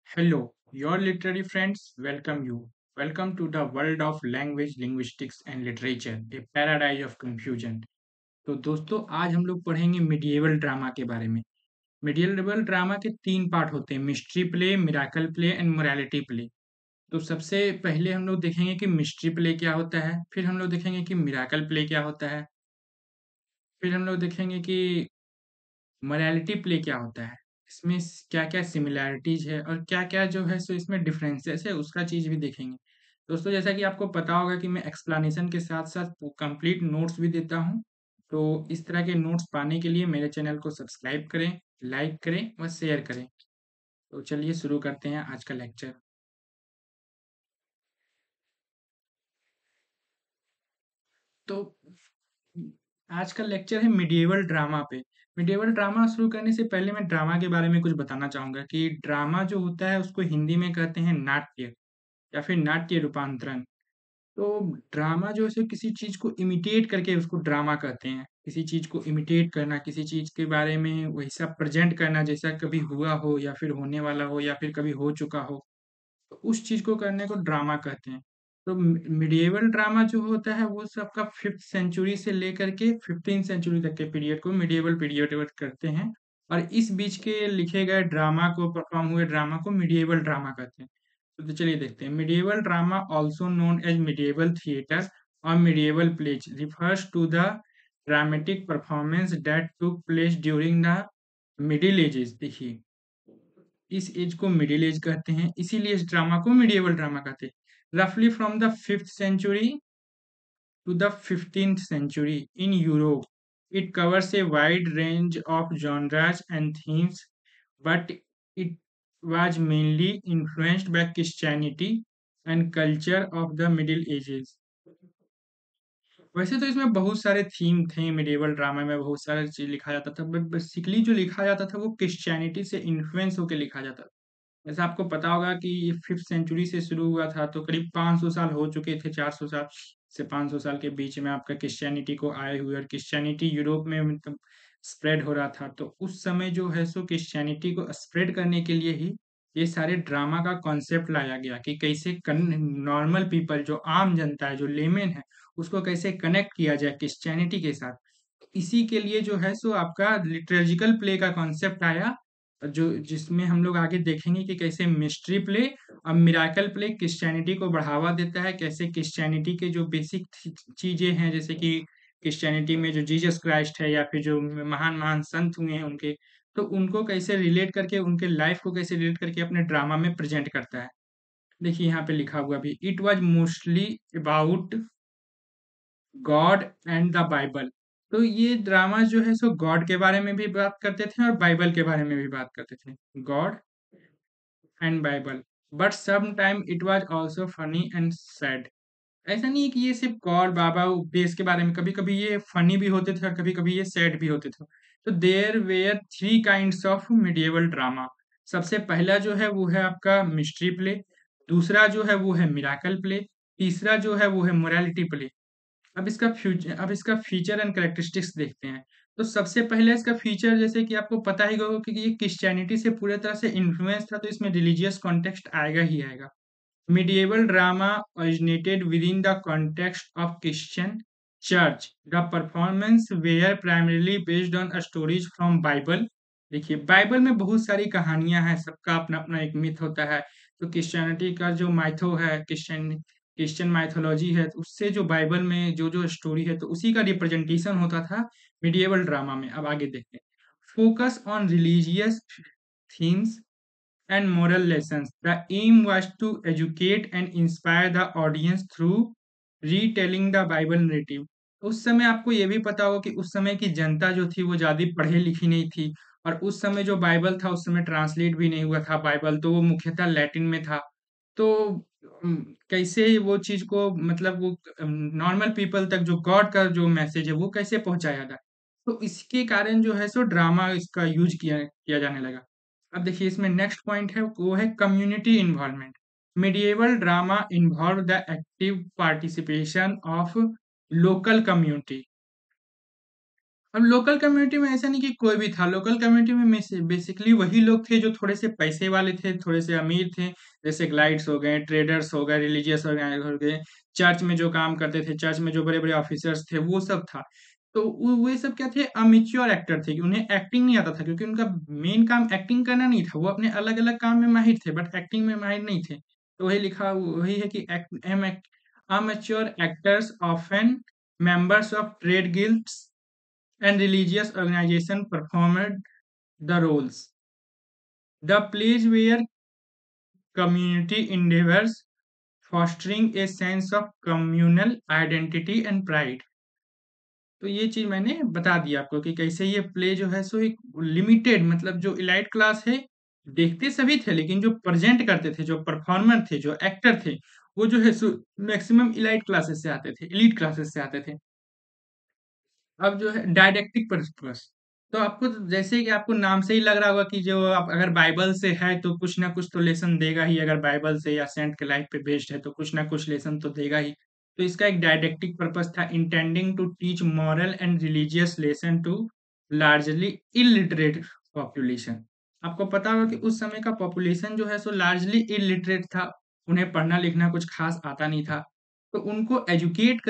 Hello, your literary friends welcome you. Welcome to the world of language, linguistics and literature, a paradise of confusion. तो दोस्तों आज हम लोग पढ़ेंगे medieval drama के बारे में। मिडिएवल ड्रामा के तीन पार्ट होते हैं, mystery play, miracle play and morality play. तो सबसे पहले हम लोग देखेंगे कि मिस्ट्री प्ले क्या होता है, फिर हम लोग देखेंगे कि मिराकल प्ले क्या होता है, फिर हम लोग देखेंगे कि मोरालिटी प्ले क्या होता है, इसमें क्या-क्या सिमिलैरिटीज़ है और क्या-क्या जो है सो इसमें डिफरेंसेस है उसका चीज़ भी देखेंगे। दोस्तों जैसा कि आपको पता होगा कि मैं एक्सप्लेनेशन के साथ-साथ कंप्लीट नोट्स भी देता हूँ। तो इस तरह के नोट्स पाने के लिए मेरे चैनल को सब्सक्राइब करें, लाइक करें व शेयर करें। तो चलिए शुरू करते हैं आज का लेक्चर। तो आज का लेक्चर है मिडिएवल ड्रामा पे। मिडिएवल ड्रामा शुरू करने से पहले मैं ड्रामा के बारे में कुछ बताना चाहूँगा कि ड्रामा जो होता है उसको हिंदी में कहते हैं नाट्य या फिर नाट्य रूपांतरण। तो ड्रामा जो है सो किसी चीज़ को इमिटेट करके उसको ड्रामा कहते हैं। किसी चीज़ को इमिटेट करना, किसी चीज़ के बारे में वैसा प्रेज़ेंट करना जैसा कभी हुआ हो या फिर होने वाला हो या फिर कभी हो चुका हो। तो उस चीज़ को करने को ड्रामा कहते हैं। तो मिडिएवल ड्रामा जो होता है वो सबका 5th सेंचुरी से लेकर के 15th सेंचुरी तक के पीरियड को मिडिएवल पीरियड करते हैं और इस बीच के लिखे गए ड्रामा को परफॉर्म हुए ड्रामा को मिडिएवल ड्रामा कहते हैं। तो चलिए देखते हैं। Medieval drama also known as medieval theatre और medieval plays refers to the dramatic performance that took place during the middle ages. देखिए इस एज को मिडिल एज कहते हैं, इसीलिए इस ड्रामा को मिडिएवल ड्रामा कहते हैं। रफली from the 5th century to the 15th century in Europe. It covers a wide range of genres and themes, but it was mainly influenced by Christianity and culture of the Middle Ages. वैसे तो इसमें बहुत सारे theme थे, medieval drama में बहुत सारा चीज लिखा जाता था, बट बेसिकली जो लिखा जाता था वो क्रिश्चियनिटी से इन्फ्लुएंस होकर लिखा जाता था। जैसा आपको पता होगा कि ये 5th सेंचुरी से शुरू हुआ था तो करीब 500 साल हो चुके थे, 400 साल से 500 साल के बीच में आपका क्रिश्चियनिटी को आए हुए, और क्रिश्चियनिटी यूरोप में मतलब स्प्रेड हो रहा था। तो उस समय जो है सो क्रिश्चियनिटी को स्प्रेड करने के लिए ही ये सारे ड्रामा का कॉन्सेप्ट लाया गया कि कैसे नॉर्मल पीपल, जो आम जनता है, जो लेमेन है, उसको कैसे कनेक्ट किया जाए क्रिश्चियनिटी के साथ। इसी के लिए जो है सो आपका लिटरेजिकल प्ले का कॉन्सेप्ट आया, जो जिसमें हम लोग आगे देखेंगे कि कैसे मिस्ट्री प्ले और मिराकल प्ले क्रिश्चियनिटी को बढ़ावा देता है, कैसे क्रिश्चियनिटी के जो बेसिक चीजें हैं, जैसे कि क्रिश्चियनिटी में जो जीसस क्राइस्ट है या फिर जो महान महान संत हुए हैं उनके, तो उनको कैसे रिलेट करके, उनके लाइफ को कैसे रिलेट करके अपने ड्रामा में प्रेजेंट करता है। देखिए यहाँ पे लिखा हुआ भी, it was mostly about God and the Bible. तो ये ड्रामा जो है सो गॉड के बारे में भी बात करते थे और बाइबल के बारे में भी बात करते थे, God and Bible. But some time it was also funny and sad. ऐसा नहीं है कि ये सिर्फ गॉड बाबा उपदेश के बारे में, कभी कभी ये फनी भी होते थे और कभी कभी ये सैड भी होते थे। तो there were three kinds of medieval drama. सबसे पहला जो है वो है आपका मिस्ट्री प्ले, दूसरा जो है वो है मिराकल प्ले, तीसरा जो है वो है मोरालिटी प्ले। अब इसका फीचर एंड कैरेक्टरिस्टिक्स देखते हैं। तो सबसे पहले इसका फीचर, जैसे कि आपको पता ही होगा कि ये क्रिश्चियनिटी से पूरी तरह से इन्फ्लुएंस था, तो इसमें रिलीजियस कॉन्टेक्स्ट आएगा ही आएगा। Medieval drama originated within the context of Christian church. The performance were primarily based on stories from Bible. देखिए बाइबल में बहुत सारी कहानियां हैं, सबका अपना अपना एक मिथ होता है। तो क्रिश्चियनिटी का जो माइथो है, क्रिश्चियन माइथोलॉजी है, तो उससे जो बाइबल में जो जो स्टोरी है तो उसी का रिप्रेजेंटेशन होता था मिडिएवल ड्रामा में। अब आगे देखते हैं। Focus on religious themes and moral lessons. The aim was to educate and inspire the audience through retelling the Bible narrative. उस समय आपको ये भी पता होगा कि उस समय की जनता जो थी वो ज़्यादा पढ़ी लिखी नहीं थी, और उस समय जो बाइबल था उस समय ट्रांसलेट भी नहीं हुआ था बाइबल, तो वो मुख्यतः लैटिन में था। तो कैसे वो चीज़ को मतलब वो नॉर्मल पीपल तक जो गॉड का जो मैसेज है वो कैसे पहुंचाया जाए, तो इसके कारण जो है सो ड्रामा इसका यूज किया किया जाने लगा। अब देखिए इसमें नेक्स्ट पॉइंट है वो है community involvement. Medieval drama involve the active participation of local community. अब लोकल कम्युनिटी में ऐसा नहीं कि कोई भी था, लोकल कम्युनिटी में बेसिकली वही लोग थे जो थोड़े से पैसे वाले थे, थोड़े से अमीर थे, जैसे ग्लाइड्स हो गए, ट्रेडर्स हो गए, रिलीजियस हो गए, चर्च में जो काम करते थे, चर्च में जो बड़े-बड़े ऑफिसर्स थे, वो सब था। तो वो वे सब क्या थे, अमेच्योर एक्टर थे, उन्हें एक्टिंग नहीं आता था क्योंकि उनका मेन काम एक्टिंग करना नहीं था, वो अपने अलग-अलग काम में माहिर थे, बट एक्टिंग में माहिर नहीं थे। तो वही है कि amateur actors often members of trade guilds and religious organization performed the roles. The plays were community endeavors fostering a sense of communal identity and pride. तो ये चीज मैंने बता दी आपको कि कैसे ये प्ले जो है सो एक लिमिटेड मतलब जो इलाइट क्लास है देखते सभी थे लेकिन जो प्रेजेंट करते थे जो परफॉर्मर थे जो एक्टर थे वो जो है सो मैक्सिमम इलाइट क्लासेस से आते थे इलीट क्लासेस से आते थे। अब जो है डायडेक्टिक पर्पस तो आपको जैसे कि आपको नाम से ही लग रहा होगा कि जो आप अगर बाइबल से है तो कुछ ना कुछ तो लेसन देगा ही अगर बाइबल से या सेंट के लाइफ पे बेस्ड है तो कुछ ना कुछ लेसन तो देगा ही। तो इसका एक डायडेक्टिक पर्पस था intending to teach moral and religious lesson to largely illiterate population. आपको पता होगा कि उस समय का पॉपुलेशन जो है सो लार्जली इलिटरेट था, उन्हें पढ़ना लिखना कुछ खास आता नहीं था। तो उनको एजुकेट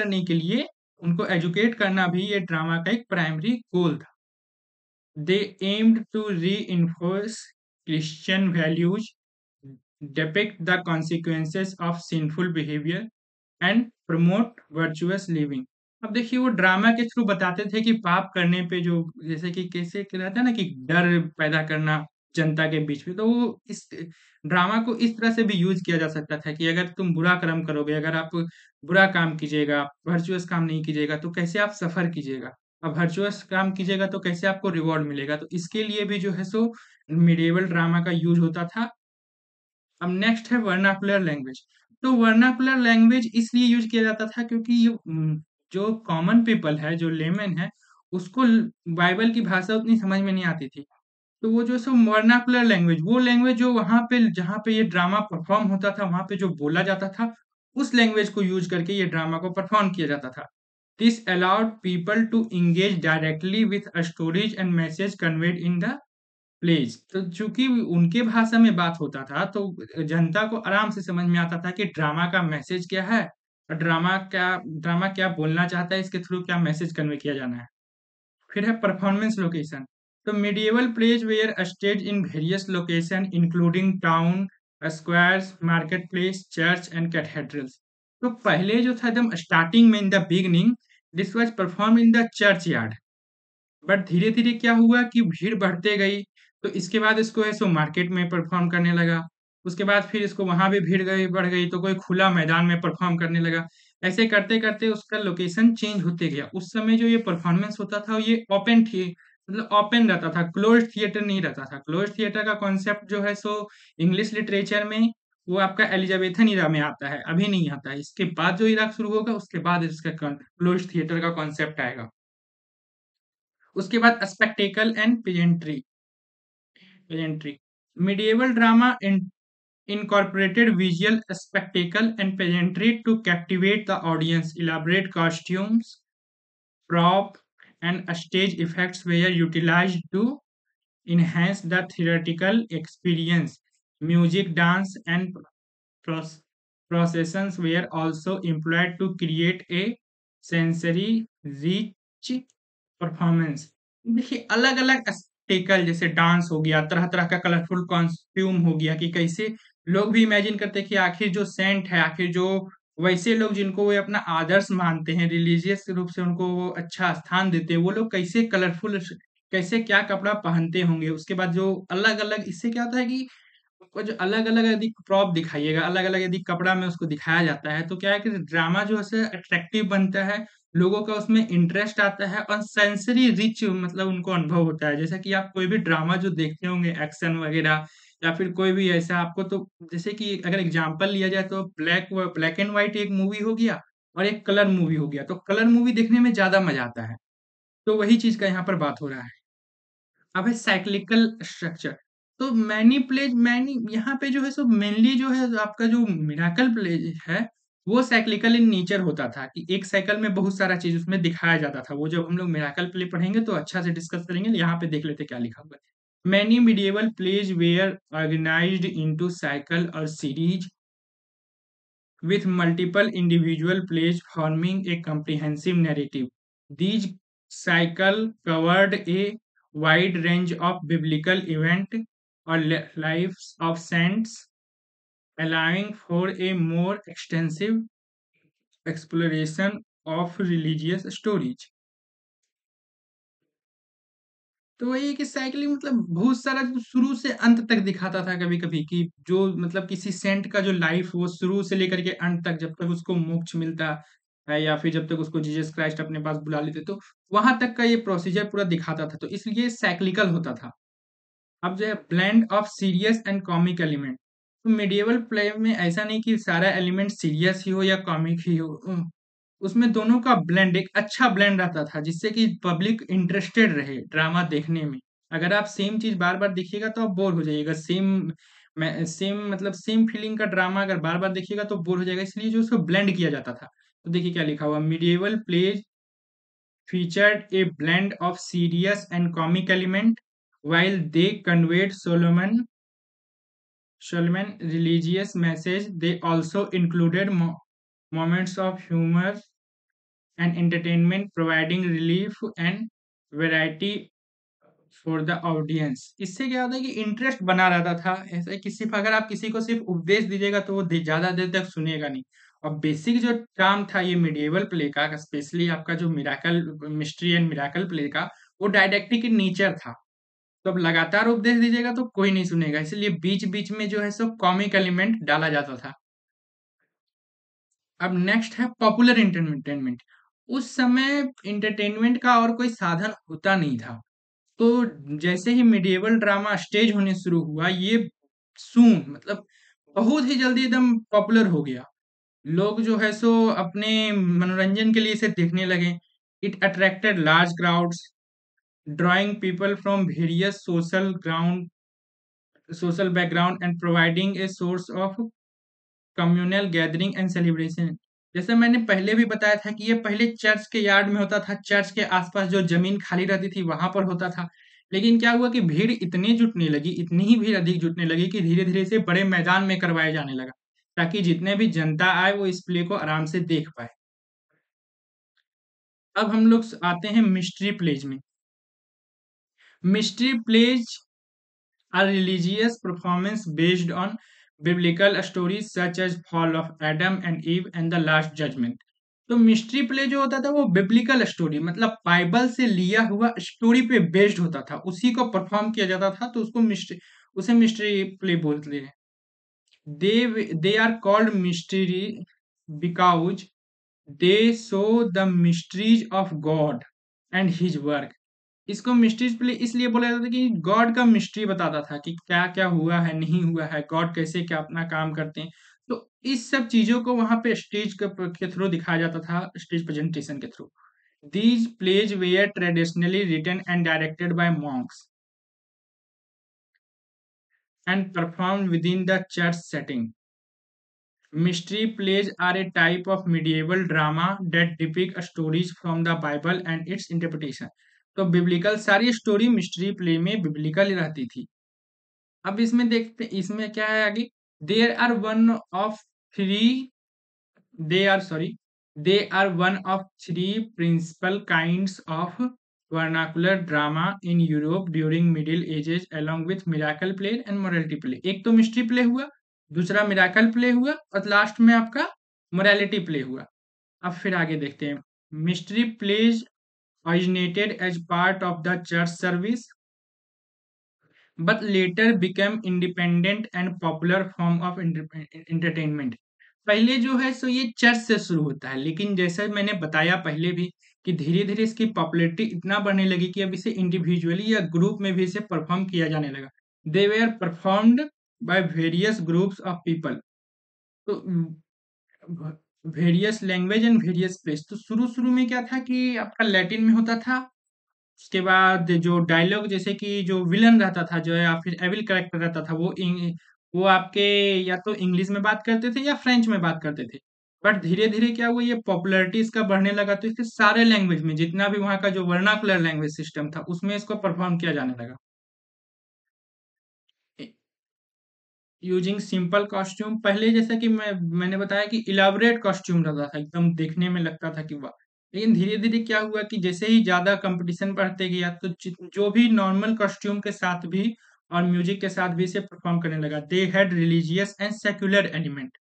करना भी ये ड्रामा का एक प्राइमरी गोल था। They aimed to reinforce Christian values, depict the consequences of sinful behavior, and promote virtuous living. अब देखिए वो ड्रामा के थ्रू बताते थे कि पाप करने पे जो जैसे कि कैसे रहता है ना कि डर पैदा करना जनता के बीच में, तो वो इस ड्रामा को इस तरह से भी यूज किया जा सकता था कि अगर तुम बुरा कर्म करोगे, अगर आप बुरा काम कीजिएगा, वर्चुअस काम नहीं कीजिएगा तो कैसे आप सफर कीजिएगा, अब वर्चुअस काम कीजिएगा तो कैसे आपको रिवॉर्ड मिलेगा। तो इसके लिए भी जो है सो मिडिएवल ड्रामा का यूज होता था। अब नेक्स्ट है वर्नाकुलर लैंग्वेज। तो वर्नाकुलर लैंग्वेज इसलिए यूज किया जाता था क्योंकि ये जो कॉमन पीपल है जो लेमन है उसको बाइबल की भाषा उतनी समझ में नहीं आती थी। तो वो जो सो वर्नाकुलर लैंग्वेज वो लैंग्वेज जो वहां पे जहाँ पे ये ड्रामा परफॉर्म होता था वहां पे जो बोला जाता था उस लैंग्वेज को यूज करके ये ड्रामा को परफॉर्म किया जाता था। This allowed people to engage directly with stories and message conveyed in the plays. तो चूंकि उनके भाषा में बात होता था तो जनता को आराम से समझ में आता था कि ड्रामा का मैसेज क्या है और ड्रामा क्या बोलना चाहता है, इसके थ्रू क्या मैसेज कन्वे किया जाना है। फिर है परफॉर्मेंस लोकेशन। तो medieval plays were staged in various locations including town, squares, marketplace, church and cathedrals। तो पहले जो था एकदम स्टार्टिंग में in the beginning this was perform in the church yard, but धीरे-धीरे क्या हुआ कि भीड़ बढ़ते गई, तो इसके बाद इसको है सो मार्केट में परफ़ॉर्म करने लगा। उसके बाद फिर इसको वहाँ भी भीड़ गई बढ़ गई तो कोई खुला मैदान में परफ़ॉर्म करने लगा। ऐसे करते-करते उसका लोकेशन चेंज होते गया। उस समय जो ये परफ़ॉर्मेंस होता था ये मतलब ओपन रहता था, क्लोज़्ड थिएटर नहीं रहता था। क्लोज़्ड थिएटर का कॉन्सेप्ट जो है सो इंग्लिश लिटरेचर में वो आपका एलिज़ाबेथन ईरा में आता है, अभी नहीं आता है। इसके बाद जो ईरा शुरू होगा उसके बाद इसका क्लोज़्ड थिएटर का कॉन्सेप्ट आएगा। उसके बाद spectacle and pageantry. medieval drama incorporated visual spectacle and pageantry to captivate the audience. Elaborate costumes, prop and stage effects were utilized to enhance the theatrical experience. Music, dance and Proc- processions were also employed to create a sensory rich performance. देखिए अलग अलग spectacled जैसे dance हो गया, तरह तरह का colourful costume हो गया कि कैसे लोग भी इमेजिन करते हैं कि आखिर जो सेंट है, आखिर जो वैसे लोग जिनको वो अपना आदर्श मानते हैं, रिलीजियस रूप से उनको वो अच्छा स्थान देते हैं, वो लोग कैसे कलरफुल कैसे क्या कपड़ा पहनते होंगे। उसके बाद जो अलग अलग इससे क्या होता है कि आपको जो अलग-अलग यदि प्रॉप दिखाइएगा, अलग-अलग यदि कपड़ा में उसको दिखाया जाता है, तो क्या है कि ड्रामा जो है सो अट्रैक्टिव बनता है, लोगों का उसमें इंटरेस्ट आता है और सेंसरी रिच मतलब उनको अनुभव होता है। जैसा कि आप कोई भी ड्रामा जो देखते होंगे एक्शन वगैरह या फिर कोई भी ऐसा आपको तो जैसे कि अगर एग्जांपल लिया जाए तो ब्लैक एंड व्हाइट एक मूवी हो गया और एक कलर मूवी हो गया, तो कलर मूवी देखने में ज़्यादा मज़ा आता है। तो वही चीज़ का यहाँ पर बात हो रहा है। अब है साइक्लिकल स्ट्रक्चर। तो मैनी यहाँ पे जो है सो मेनली जो है आपका जो मिराकल प्ले है वो साइक्लिकल इन नेचर होता था कि एक साइकिल में बहुत सारा चीज़ उसमें दिखाया जाता था। वो जब हम लोग मिरेकल प्ले पढ़ेंगे तो अच्छा से डिस्कस करेंगे, यहाँ पे देख लेते हैं क्या लिखा हुआ है। Many medieval plays were organized into cycle or series with multiple individual plays forming a comprehensive narrative. These cycle covered a wide range of biblical events or lives of saints, allowing for a more extensive exploration of religious stories. तो वही है कि cycling मतलब बहुत सारा जो शुरू से अंत तक दिखाता था कभी-कभी कि जो मतलब किसी सेंट का जो लाइफ वो शुरू से लेकर के अंत तक जब तक उसको मोक्ष मिलता है या फिर जब तक उसको जीसस क्राइस्ट अपने पास बुला लेते तो वहां तक का ये प्रोसीजर पूरा दिखाता था तो इसलिए साइक्लिकल होता था। अब जो है blend of serious and comic element. तो मेडिएवल प्ले में ऐसा नहीं कि सारा एलिमेंट सीरियस ही हो या कॉमिक ही हो। उसमें दोनों का ब्लेंड एक अच्छा ब्लेंड रहता था जिससे कि पब्लिक इंटरेस्टेड रहे ड्रामा देखने में। अगर आप सेम चीज बार बार देखिएगा तो आप बोर हो जाइएगा। सेम मतलब सेम फीलिंग का ड्रामा अगर बार बार देखिएगा तो बोर हो जाएगा, इसलिए जो उसको ब्लेंड किया जाता था। तो देखिए क्या लिखा हुआ, medieval plays featured a blend of serious and comic element while they conveyed Solomon religious message. They also included moments of humor and entertainment, providing relief and variety for the audience. इससे क्या होता है कि interest बना रहता था। ऐसा कि सिर्फ अगर आप किसी को सिर्फ उपदेश दीजिएगा तो वो ज्यादा देर तक सुनेगा नहीं। और बेसिक जो काम था ये मिडिएवल प्ले का, स्पेशली आपका जो miracle mystery and miracle play का, वो डायडेक्टिक इन नेचर था। तो अब लगातार उपदेश दीजिएगा तो कोई नहीं सुनेगा, इसलिए बीच बीच में जो है सो कॉमिक एलिमेंट डाला जाता था। अब नेक्स्ट है पॉपुलर एंटरटेनमेंट। उस समय इंटरटेनमेंट का और कोई साधन होता नहीं था। तो जैसे ही मिडिएवल ड्रामा स्टेज होने शुरू हुआ ये सून मतलब बहुत ही जल्दी एकदम पॉपुलर हो गया। लोग जो है सो अपने मनोरंजन के लिए इसे देखने लगे। It attracted large crowds drawing people from various social background and providing a source of communal gathering and celebration. जैसे मैंने पहले भी बताया था कि ये पहले चर्च के यार्ड में होता था, चर्च के आसपास जो जमीन खाली रहती थी वहां पर होता था। लेकिन क्या हुआ कि भीड़ इतनी जुटने लगी, इतनी ही भीड़ अधिक जुटने लगी कि धीरे धीरे से बड़े मैदान में करवाया जाने लगा ताकि जितने भी जनता आए वो इस प्ले को आराम से देख पाए। अब हम लोग आते हैं मिस्ट्री प्लेज में। Mystery plays are religious performance based on biblical stories such as fall of Adam and Eve and the last judgment। तो मिस्ट्री प्ले जो होता था वो बिब्लिकल स्टोरी मतलब बाइबल से लिया हुआ स्टोरी पे बेस्ड होता था, उसी को परफॉर्म किया जाता था तो उसको मिस्ट्री उसे मिस्ट्री प्ले बोलते हैं। They are called mystery because they show the mysteries of God and his work. इसको मिस्ट्रीज प्ले इसलिए बोला जाता था कि गॉड का मिस्ट्री बताता था कि क्या क्या हुआ है नहीं हुआ है, गॉड कैसे क्या अपना काम करते हैं। तो इस सब चीजों को वहां पे स्टेज के थ्रू दिखाया जाता था, स्टेज प्रेजेंटेशन के थ्रू। These plays were traditionally written and directed by monks and perform within the church setting. Mystery plays are a type of medieval drama that depict stories from the Bible and its interpretation। तो biblical सारी story mystery play में biblical रहती थी। अब इसमें देखते इसमें क्या है आगे। There are one of three they are sorry they are one of three principal kinds of vernacular drama in Europe during middle ages along with miracle play and morality play. एक तो मिस्ट्री प्ले हुआ, दूसरा miracle play हुआ और last में आपका morality play हुआ। अब फिर आगे देखते हैं। Mystery plays originated as part of the church service but later became independent and popular form of entertainment। पहले जो है सो ये चर्च से शुरू होता है, लेकिन जैसे मैंने बताया पहले भी कि धीरे धीरे इसकी पॉपुलैरिटी इतना बढ़ने लगी कि अब इसे इंडिविजुअली या ग्रुप में भी इसे परफॉर्म किया जाने लगा। They were performed by various groups of people. तो various language and various place. तो शुरू शुरू में क्या था कि आपका लैटिन में होता था। उसके बाद जो डायलॉग जैसे कि जो विलन रहता था जो है या फिर एविल कैरेक्टर रहता था वो वो आपके या तो इंग्लिश में बात करते थे या फ्रेंच में बात करते थे। बट धीरे-धीरे क्या हुआ, ये पॉपुलैरिटी इसका बढ़ने लगा, तो इसके सारे लैंग्वेज में जितना भी वहाँ का जो वर्नाकुलर लैंग्वेज सिस्टम था, उसमें इसको परफॉर्म किया जाने लगा। यूजिंग सिंपल कॉस्ट्यूम, पहले जैसा कि मैंने बताया कि इलाबोरेट कॉस्ट्यूम रहता था, एकदम देखने में लगता था कि वाह। लेकिन धीरे धीरे क्या हुआ कि जैसे ही ज्यादा कंपटीशन बढ़ते गया, तो जो भी नॉर्मल कॉस्ट्यूम के साथ भी और म्यूजिक के साथ भी इसे परफॉर्म करने लगा। They had religious and secular element.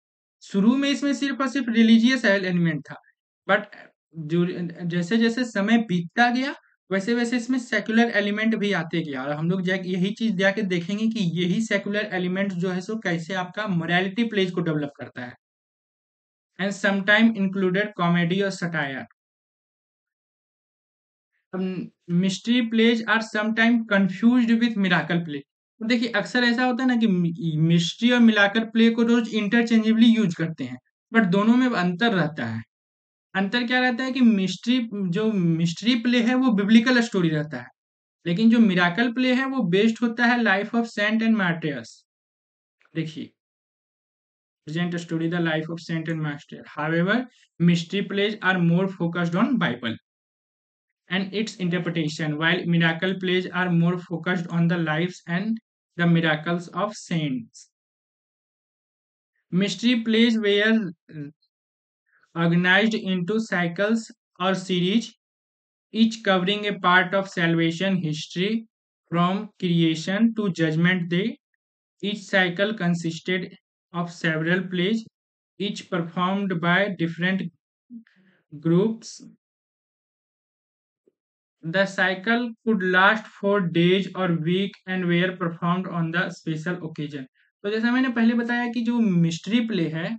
शुरू में इसमें सिर्फ और सिर्फ रिलीजियस एलिमेंट था, बट जो जैसे जैसे समय बीतता गया, वैसे वैसे इसमें सेक्युलर एलिमेंट भी आते गया, और हम लोग यही चीज जाके देखेंगे कि यही सेक्युलर एलिमेंट जो है सो कैसे आपका मोरालिटी प्लेज को डेवलप करता है। एंड समटाइम इंक्लूडेड कॉमेडी और satire. Mystery plays are sometime confused with miracle play. तो देखिए अक्सर ऐसा होता है ना कि मिस्ट्री और मिराकल प्ले को रोज इंटरचेंजेबली यूज करते हैं, बट दोनों में अंतर रहता है। अंतर क्या रहता है कि मिस्ट्री प्ले है वो बिब्लिकल स्टोरी रहता है, लेकिन जो मिराकल प्ले है वो बेस्ड होता है life of saint and martyrs. देखिए, present a story the life of saint and martyr. However, mystery plays are more focused on Bible and its interpretation, while miracle plays are more focused on the lives and the miracles of saints. Mystery plays were organized into cycles or series, each covering a part of salvation history from creation to judgment day. Each cycle consisted of several plays, each performed by different groups. The cycle could last for days or week and were performed on the special occasion. तो जैसा मैंने पहले बताया कि जो mystery play है,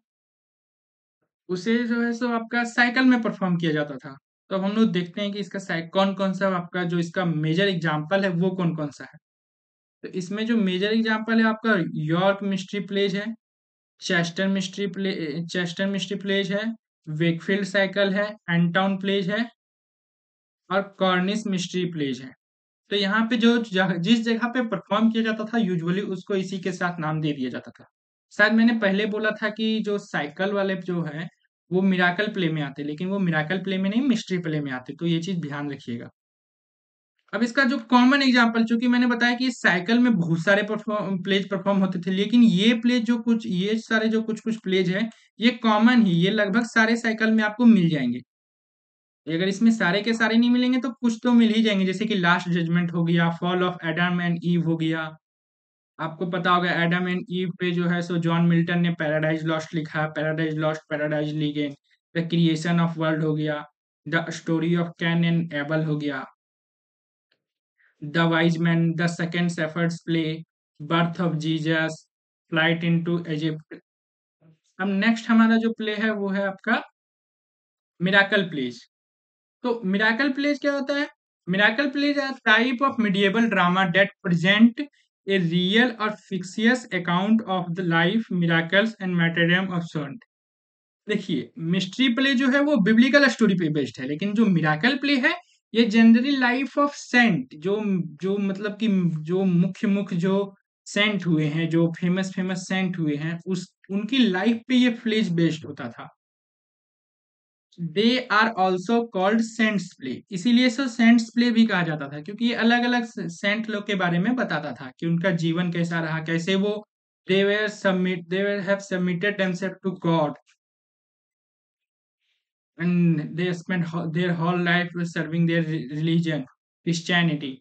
उसे जो है सो आपका साइकिल में परफॉर्म किया जाता था। तो अब हम लोग देखते हैं कि इसका कौन कौन सा आपका जो इसका मेजर एग्जाम्पल है वो कौन कौन सा है। तो इसमें जो मेजर एग्जाम्पल है आपका यॉर्क मिस्ट्री प्लेज है, चेस्टर मिस्ट्री प्लेज है, वेकफील्ड साइकिल है, एंटाउन प्लेज है, और कॉर्निश मिस्ट्री प्लेज है। तो यहाँ पे जिस जगह पे परफॉर्म किया जाता था यूजुअली उसको इसी के साथ नाम दे दिया जाता था। शायद मैंने पहले बोला था कि जो साइकिल वाले जो है वो मिराकल प्ले में आते, लेकिन वो मिराकल प्ले में नहीं, मिस्ट्री प्ले में आते, तो ये चीज ध्यान रखिएगा। अब इसका जो कॉमन एग्जांपल, चूंकि मैंने बताया कि साइकिल में बहुत सारे प्लेज परफॉर्म होते थे, लेकिन ये सारे जो कुछ कुछ प्लेज है, ये कॉमन ही, ये लगभग सारे साइकिल में आपको मिल जाएंगे। अगर इसमें सारे के सारे नहीं मिलेंगे तो कुछ तो मिल ही जाएंगे, जैसे कि लास्ट जजमेंट हो गया, fall of Adam and ewe हो गया। आपको पता होगा एडम एंड ईव पे जो है सो जॉन मिल्टन ने पैराडाइज लॉस्ट लिखा, Paradise Lost Paradise Regained. The creation of world हो गया, the story of Cain and Abel हो गया, the wise man, the second shepherds play, birth of Jesus, flight into Egypt. अब next हमारा जो play है वो है आपका मिराकल प्लेज। तो मिराकल प्लेज क्या होता है? Miracle plays are type of medieval drama that present a real और fictitious account of the life, miracles and martyrdom of saint. देखिए, मिस्ट्री प्ले जो है वो बिब्लिकल स्टोरी पे बेस्ड है, लेकिन जो मिराकल प्ले है ये जनरली लाइफ ऑफ सेंट, जो मतलब कि जो मुख्य मुख्य जो सेंट हुए हैं, जो फेमस फेमस सेंट हुए हैं, उस उनकी लाइफ पे ये प्लेज बेस्ड होता था। They are also called saints play, इसीलिए इसे सेंट्स प्ले भी कहा जाता था, क्योंकि ये अलग अलग सेंट लोग के बारे में बताता था कि उनका जीवन कैसा रहा, कैसे वो they were have submitted themselves to God and they spent their whole life serving their religion, Christianity.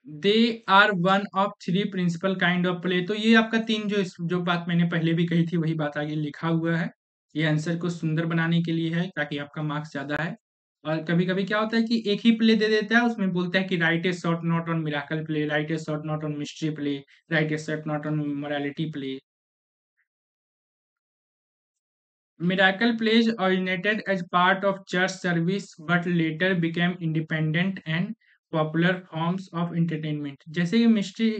They are one of three principal kind of play. तो ये आपका तीन जो बात मैंने पहले भी कही थी वही बात आगे लिखा हुआ है। ये आंसर को सुंदर बनाने के लिए है ताकि आपका मार्क्स ज्यादा है। और कभी कभी क्या होता है कि एक ही प्ले दे देता है, उसमें बोलता है कि right A short note on miracle play, right A short note on mystery play, right A short note on morality play. Miracle plays originated as part of church service but later became independent and popular forms of entertainment. जैसे ये mystery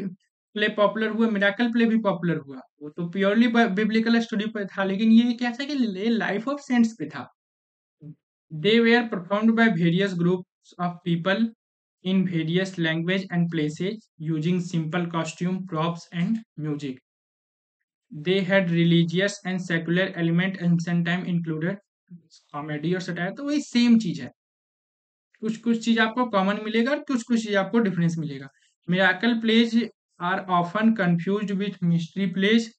play popular हुआ, miracle play भी popular हुआ। वो तो purely biblical story पर था, लेकिन ये क्या था कि लाइफ ऑफ सेंट्स पे था। They were performed by various groups of people in various language and places using simple costume, props and music. They had religious and secular element and sometimes included comedy और satire, तो वही same चीज है। कुछ कुछ चीज आपको common मिलेगा और कुछ कुछ चीज आपको डिफरेंस मिलेगा। Miracle plays are often confused with mystery plays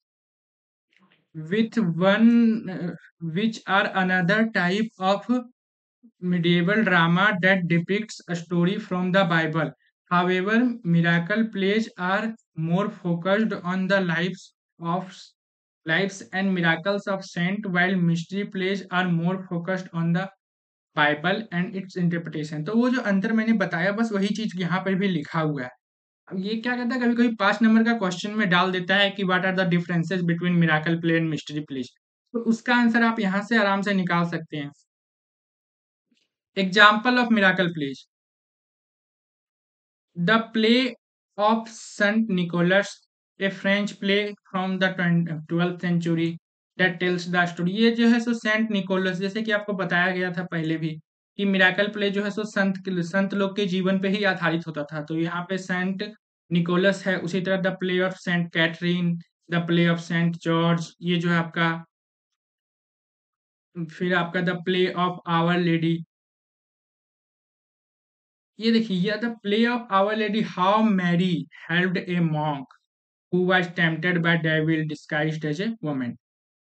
with one which are another type of medieval drama that depicts a story from the Bible. However, miracle plays are more focused on the of lives and miracles of saint, while mystery plays are more focused on the Bible and it's interpretation. तो वो जो अंतर मैंने बताया बस वही चीज यहाँ पर भी लिखा हुआ है। अब ये क्या कहता है, कभी कभी 5 नंबर का क्वेश्चन में डाल देता है कि what are the differences between miracle play and mystery plays, तो उसका आंसर आप यहाँ से आराम से निकाल सकते हैं। Example of miracle plays, the play of Saint Nicholas, a French play from the 12th century that tells the story. ये जो है सो सेंट निकोलस, जैसे कि आपको बताया गया था पहले भी कि मिराकल प्ले जो है सो संत लोग के जीवन पे ही आधारित होता था, तो यहाँ पे सेंट निकोलस है। उसी तरह the play of Saint Catherine, the play of Saint George, ये जो है आपका, फिर आपका the play of our lady, ये देखिए ये the play of our lady how Mary helped a monk who was tempted by devil disguised as a woman.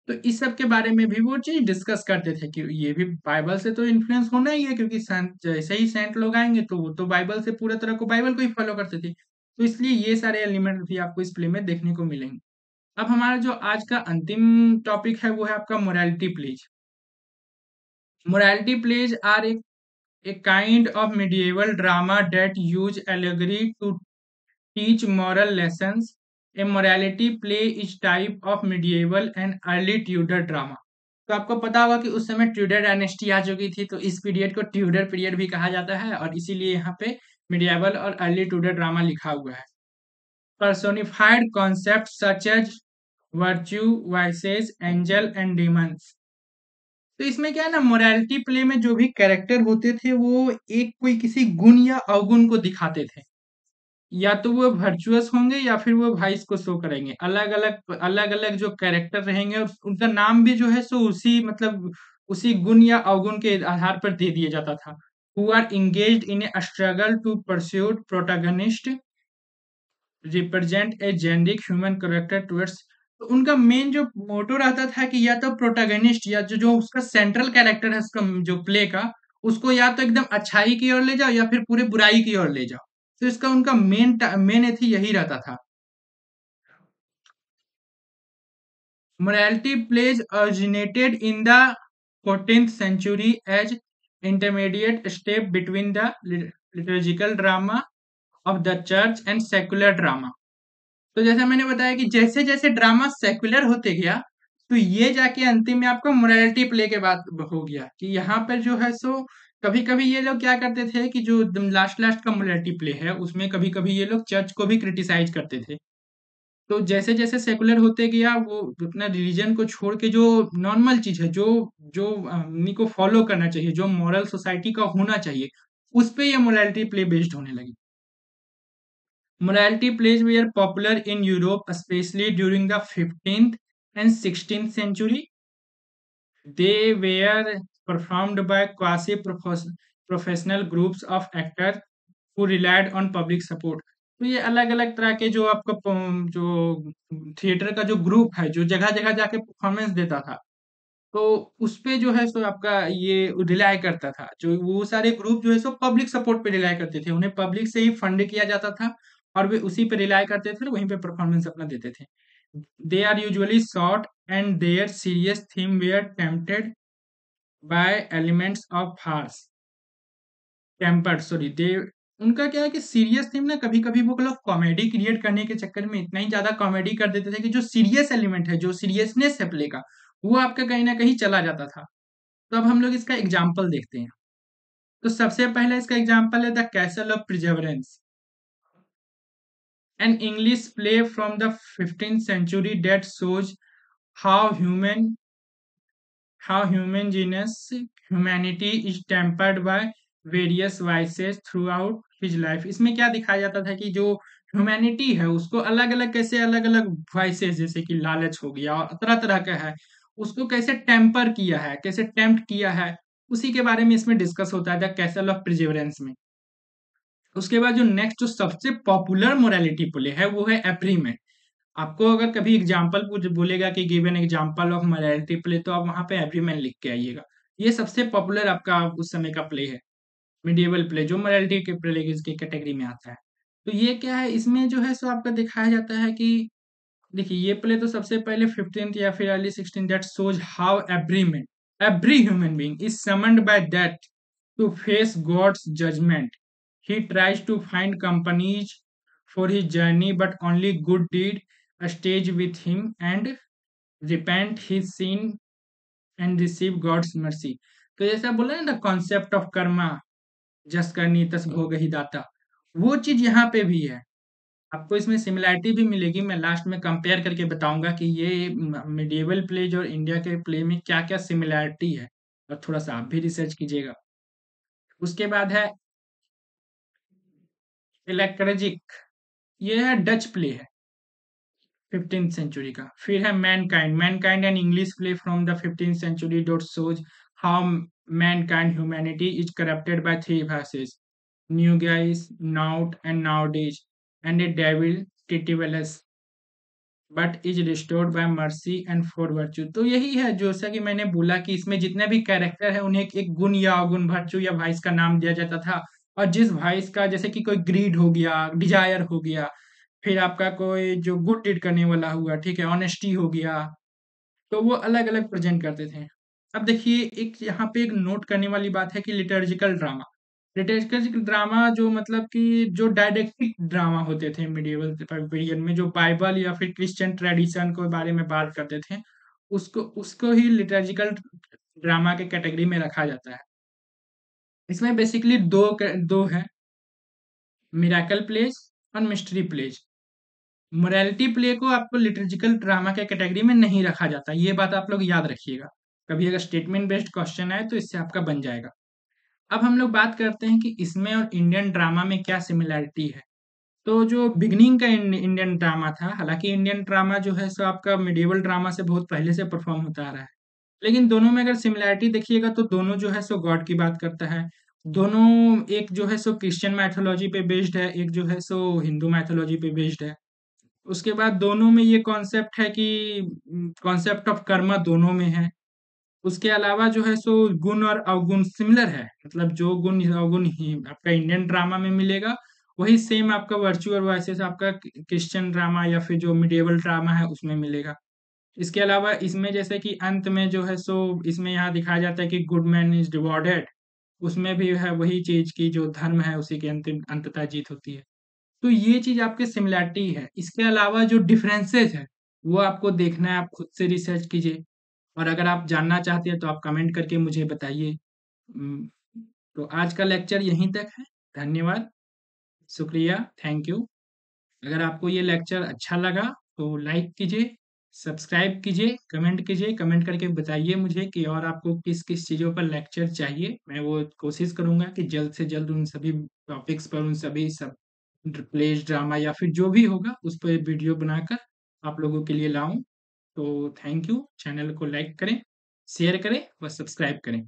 तो इस सब के बारे में भी वो चीज डिस्कस करते थे कि ये भी बाइबल से तो इन्फ्लुएंस होना ही है, क्योंकि संत जैसे ही सेंट लोग आएंगे तो वो तो बाइबल से पूरा तरह को बाइबल को ही फॉलो करते थे, तो इसलिए ये सारे एलिमेंट भी आपको इस प्ले में देखने को मिलेंगे। अब हमारा जो आज का अंतिम टॉपिक है वो है आपका morality plays. Morality plays are a kind of medieval drama that use allegory to teach moral lessons. A morality play is type of medieval and early Tudor drama. तो आपको पता होगा कि उस समय ट्यूडर डायनेस्टी आ चुकी थी, तो इस पीरियड को ट्यूडर पीरियड भी कहा जाता है और इसीलिए यहाँ पे मिडियावल और अर्ली ट्यूडर ड्रामा लिखा हुआ है। Personified concept such as virtue, vices, angel and demons. तो इसमें क्या है ना, मोरालिटी प्ले में जो भी कैरेक्टर होते थे वो एक कोई किसी गुण या अवगुण को दिखाते थे, या तो वो वर्चुअस होंगे या फिर वो वाइस को शो करेंगे। अलग अलग जो कैरेक्टर रहेंगे और उनका नाम भी जो है सो उसी मतलब उसी गुण या अवगुण के आधार पर दे दिया जाता था। Who are engaged in a struggle to pursuit protagonist represent a generic human character towards. तो उनका मेन जो मोटो रहता था कि या तो प्रोटैगनिस्ट या जो जो उसका सेंट्रल कैरेक्टर है उसका जो प्ले का, उसको या तो एकदम अच्छाई की ओर ले जाओ या फिर पूरे बुराई की ओर ले जाओ। तो इसका उनका मेन एथी यही रहता था। Morality plays originated in the 14th century as intermediate step between the liturgical drama of the church and secular drama। तो जैसा मैंने बताया कि जैसे जैसे ड्रामा सेक्युलर होते गया, तो ये जाके अंतिम में आपका मोरालिटी प्ले के बाद हो गया कि यहाँ पर जो है सो कभी कभी ये लोग क्या करते थे कि जो लास्ट लास्ट का मोरालिटी प्ले है उसमें कभी कभी ये लोग चर्च को भी क्रिटिसाइज करते थे। तो जैसे जैसे सेकुलर होते गया वो अपना रिलीजन को छोड़ के जो नॉर्मल चीज है, जो जो उन्हीं को फॉलो करना चाहिए, जो मॉरल सोसाइटी का होना चाहिए, उस पे ये मोरालिटी प्ले बेस्ड होने लगी। Morality plays were popular in Europe, especially during the 15th and 16th century. They were performed by quasi-professional groups of actors who relied on public support। तो ये अलग अलग तरह के जो आपका जो थिएटर का जो ग्रुप है जो जगह जगह जाके परफॉर्मेंस देता था, तो उस पे जो है सो आपका ये रिलाय करता था। जो वो सारे ग्रुप जो है सो पब्लिक सपोर्ट पे रिलाय करते थे, उन्हें पब्लिक से ही फंड किया जाता था और वे उसी पे रिलाय करते थे, वहीं पे परफॉर्मेंस अपना देते थे। They are usually short and their serious theme where tempted by elements of farce tempered sorry they. उनका क्या है कि सीरियस थीम ना, कभी कभी वो लोग कॉमेडी क्रिएट करने के चक्कर में इतना ही ज्यादा कॉमेडी कर देते थे कि जो सीरियस एलिमेंट है, जो सीरियसनेस है प्ले का, वो आपका कहीं ना कहीं चला जाता था। तो अब हम लोग इसका एग्जाम्पल देखते हैं। तो सबसे पहले इसका एग्जाम्पल है the castle of प्रिजर्वेंस, N English play from the 15th century that shows how human genus humanity is tempered by various vices through out his life. इसमें क्या दिखाया जाता था कि जो ह्यूमैनिटी है उसको अलग अलग कैसे अलग अलग वाइसेस जैसे कि लालच हो गया और तरह तरह का है, उसको कैसे टेम्पर किया है, कैसे टेम्प्ट किया है, उसी के बारे में इसमें डिस्कस होता है द कैसल ऑफ प्रिजर्वेंस में। उसके बाद जो नेक्स्ट जो सबसे पॉपुलर मोरालिटी प्ले है वो है एप्रीमेंट। आपको अगर कभी एग्जाम्पल कुछ बोलेगा कि give an example of morality play तो आप वहां पे एप्रीमेंट लिख के आइएगा। ये सबसे पॉपुलर आपका उस समय का प्ले है, मिडिएवल प्ले जो मोरालिटी के प्ले की कैटेगरी में आता है। तो ये क्या है, इसमें जो है सो आपका दिखाया जाता है कि देखिए ये प्ले तो सबसे पहले 15th या फिर early 16 that shows how every human being is summoned by that to face God's judgement. He tries to find companies for his journey but only good deed stays with him and repent his sin and receive God's mercy. तो जैसा बोला है ना concept of Karma, जस करनी तस भोग ही दाता, वो चीज यहाँ पे भी है। आपको इसमें सिमिलैरिटी भी मिलेगी, मैं लास्ट में कंपेयर करके बताऊंगा कि ये मिडिएवल प्लेज और इंडिया के प्ले में क्या क्या सिमिलैरिटी है, और थोड़ा सा आप भी रिसर्च कीजिएगा। उसके बाद है इलेक्ट्रेजिक, ये है डच प्ले है 15th सेंचुरी का। फिर है Mankind an English play from the 15th century dot shows how mankind humanity is corrupted by three verses New Guise Nought and Nowadays and a devil Titivillus but is restored by Mercy and four virtue. तो यही है जैसा कि मैंने बोला कि इसमें जितने भी कैरेक्टर है उन्हें एक गुण या अवगुण वर्च्यू या वाइस का नाम दिया जाता था। और जिस वाइस का जैसे कि कोई ग्रीड हो गया, डिजायर हो गया, फिर आपका कोई जो गुड डीड करने वाला हुआ, ठीक है, ऑनेस्टी हो गया, तो वो अलग अलग प्रेजेंट करते थे। अब देखिए एक यहाँ पे एक नोट करने वाली बात है कि लिटर्जिकल ड्रामा, लिटर्जिकल ड्रामा जो मतलब कि जो डायडेक्टिक ड्रामा होते थे मिडिएवल पीरियड में, जो बाइबल या फिर क्रिश्चियन ट्रेडिशन के बारे में बात करते थे, उसको उसको ही लिटर्जिकल ड्रामा के कैटेगरी में रखा जाता है। इसमें बेसिकली दो है, मिराकल प्लेज और मिस्ट्री प्लेज। मोरालिटी प्ले को आपको लिटर्जिकल ड्रामा के कैटेगरी में नहीं रखा जाता, ये बात आप लोग याद रखिएगा। कभी अगर स्टेटमेंट बेस्ड क्वेश्चन आए तो इससे आपका बन जाएगा। अब हम लोग बात करते हैं कि इसमें और इंडियन ड्रामा में क्या सिमिलैरिटी है। तो जो बिगनिंग का इंडियन ड्रामा था, हालांकि इंडियन ड्रामा जो है सो आपका मिडिएवल ड्रामा से बहुत पहले से परफॉर्म होता आ रहा है, लेकिन दोनों में अगर सिमिलैरिटी देखिएगा तो दोनों जो है सो गॉड की बात करता है। दोनों एक जो है सो क्रिश्चियन मैथोलॉजी पे बेस्ड है, एक जो है सो हिंदू मैथोलॉजी पे बेस्ड है। उसके बाद दोनों में ये कॉन्सेप्ट है कि कॉन्सेप्ट ऑफ कर्मा दोनों में है। उसके अलावा जो है सो गुण और अवगुण सिमिलर है, मतलब जो गुण अवगुण ही आपका इंडियन ड्रामा में मिलेगा वही सेम आपका वर्चुअल और वाइसेस आपका क्रिश्चियन ड्रामा या फिर जो मिडिएवल ड्रामा है उसमें मिलेगा। इसके अलावा इसमें जैसे कि अंत में जो है सो इसमें यहाँ दिखाया जाता है कि गुड मैन इज रिवॉर्डेड, उसमें भी है वही चीज की जो धर्म है उसी की अंतिम अंततः जीत होती है। तो ये चीज आपके सिमिलैरिटी है। इसके अलावा जो डिफरेंसेस है वो आपको देखना है, आप खुद से रिसर्च कीजिए, और अगर आप जानना चाहते हैं तो आप कमेंट करके मुझे बताइए। उम, तो आज का लेक्चर यहीं तक है। धन्यवाद, शुक्रिया, थैंक यू। अगर आपको ये लेक्चर अच्छा लगा तो लाइक कीजिए, सब्सक्राइब कीजिए, कमेंट करके बताइए मुझे कि और आपको किस किस चीज़ों पर लेक्चर चाहिए। मैं वो कोशिश करूंगा कि जल्द से जल्द उन सभी टॉपिक्स पर, उन सभी सब प्लेज ड्रामा या फिर जो भी होगा उस पर वीडियो बनाकर आप लोगों के लिए लाऊं। तो थैंक यू, चैनल को लाइक करें, शेयर करें व सब्सक्राइब करें।